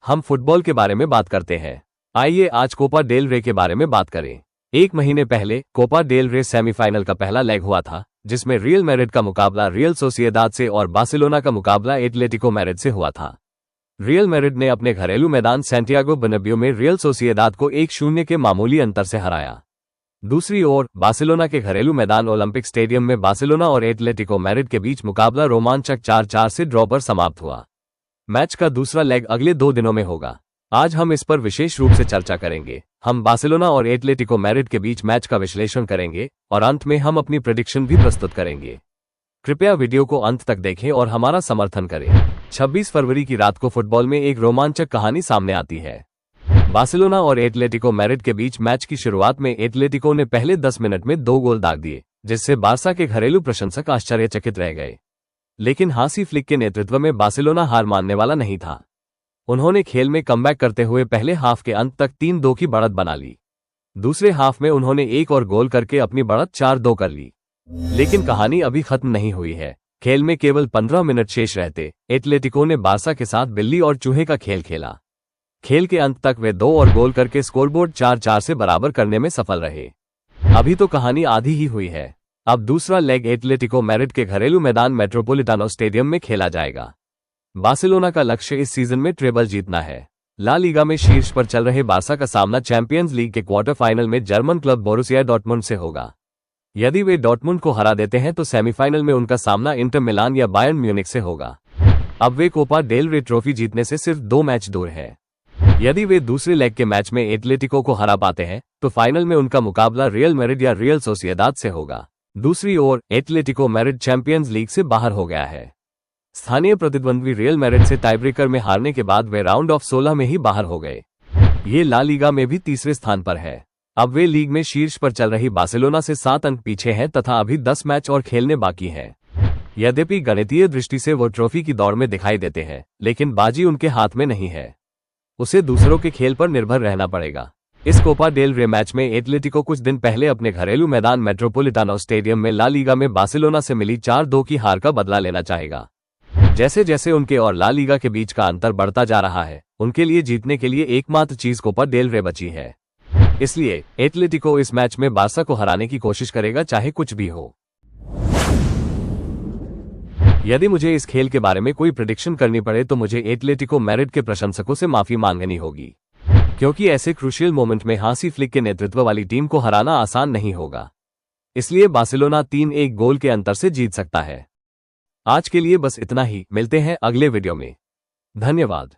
हम फुटबॉल के बारे में बात करते हैं। आइए आज कोपा डेल रे के बारे में बात करें। एक महीने पहले कोपा डेल रे सेमीफाइनल का पहला लेग हुआ था, जिसमें रियल मैड्रिड का मुकाबला रियल सोसिएदाद से और बार्सिलोना का मुकाबला एटलेटिको मैड्रिड से हुआ था। रियल मैड्रिड ने अपने घरेलू मैदान सैंटियागो बर्नाब्यू में रियल सोसिएदाद को 1-0 के मामूली अंतर से हराया। दूसरी ओर बार्सिलोना के घरेलू मैदान ओलंपिक स्टेडियम में बार्सिलोना और एटलेटिको मैड्रिड के बीच मुकाबला रोमांचक 4-4 से ड्रॉ पर समाप्त हुआ। मैच का दूसरा लेग अगले 2 दिनों में होगा। आज हम इस पर विशेष रूप से चर्चा करेंगे। हम बार्सिलोना और एटलेटिको मैड्रिड के बीच मैच का विश्लेषण करेंगे और अंत में हम अपनी प्रेडिक्शन भी प्रस्तुत करेंगे। कृपया वीडियो को अंत तक देखें और हमारा समर्थन करें। 26 फरवरी की रात को फुटबॉल में एक रोमांचक कहानी सामने आती है। बार्सिलोना और एटलेटिको मैड्रिड के बीच मैच की शुरुआत में एटलेटिको ने पहले 10 मिनट में 2 गोल दाग दिए, जिससे बार्सा के घरेलू प्रशंसक आश्चर्यचकित रह गए। लेकिन हांसी फ्लिक के नेतृत्व में बार्सिलोना हार मानने वाला नहीं था। उन्होंने खेल में कमबैक करते हुए पहले हाफ के अंत तक 3-2 की बढ़त बना ली। दूसरे हाफ में उन्होंने एक और गोल करके अपनी बढ़त 4-2 कर ली। लेकिन कहानी अभी खत्म नहीं हुई है। खेल में केवल 15 मिनट शेष रहते एटलेटिको ने बार्सा के साथ बिल्ली और चूहे का खेल खेला। खेल के अंत तक वे 2 और गोल करके स्कोरबोर्ड 4-4 से बराबर करने में सफल रहे। अभी तो कहानी आधी ही हुई है। अब दूसरा लेग एटलेटिको मैड्रिड के घरेलू मैदान मेट्रोपोलिटानो स्टेडियम में खेला जाएगा। बार्सिलोना का लक्ष्य इस सीजन में ट्रेबल जीतना है। ला लीगा में शीर्ष पर चल रहे बार्सा का सामना चैंपियंस लीग के क्वार्टर फाइनल में जर्मन क्लब बोरुसिया डॉर्टमुंड से होगा। यदि वे डॉर्टमुंड को हरा देते हैं तो सेमीफाइनल में उनका सामना इंटर मिलान या बायर्न म्यूनिख से होगा। अब वे कोपा डेल रे ट्रॉफी जीतने से सिर्फ 2 मैच दूर है। यदि वे दूसरे लेग के मैच में एटलेटिको को हरा पाते हैं तो फाइनल में उनका मुकाबला रियल मैड्रिड या रियल सोसिएदाद से होगा। दूसरी ओर एटलेटिको मैड्रिड चैंपियंस लीग से बाहर हो गया है। स्थानीय प्रतिद्वंद्वी रियल मैड्रिड से टाइब्रेकर में हारने के बाद वे राउंड ऑफ 16 में ही बाहर हो गए। ये ला लीगा में भी तीसरे स्थान पर है। अब वे लीग में शीर्ष पर चल रही बार्सिलोना से 7 अंक पीछे हैं तथा अभी 10 मैच और खेलने बाकी हैं। यद्यपि गणितीय दृष्टि से वो ट्रॉफी की दौड़ में दिखाई देते हैं, लेकिन बाजी उनके हाथ में नहीं है। उसे दूसरों के खेल पर निर्भर रहना पड़ेगा। इस कोपा डेल रे मैच में एटलेटिको कुछ दिन पहले अपने घरेलू मैदान मेट्रोपोलिटानो स्टेडियम में ला लीगा में बार्सिलोना से मिली 4-2 की हार का बदला लेना चाहेगा। जैसे जैसे उनके और ला लीगा के बीच का अंतर बढ़ता जा रहा है, उनके लिए जीतने के लिए एकमात्र चीज कोपा डेल रे बची है। इसलिए एटलेटिको इस मैच में बार्सा को हराने की कोशिश करेगा, चाहे कुछ भी हो। यदि मुझे इस खेल के बारे में कोई प्रेडिक्शन करनी पड़े तो मुझे एटलेटिको मैड्रिड के प्रशंसकों से माफी मांगनी होगी, क्योंकि ऐसे क्रूशियल मोमेंट में हांसी फ्लिक के नेतृत्व वाली टीम को हराना आसान नहीं होगा। इसलिए बार्सिलोना 3-1 गोल के अंतर से जीत सकता है। आज के लिए बस इतना ही। मिलते हैं अगले वीडियो में। धन्यवाद।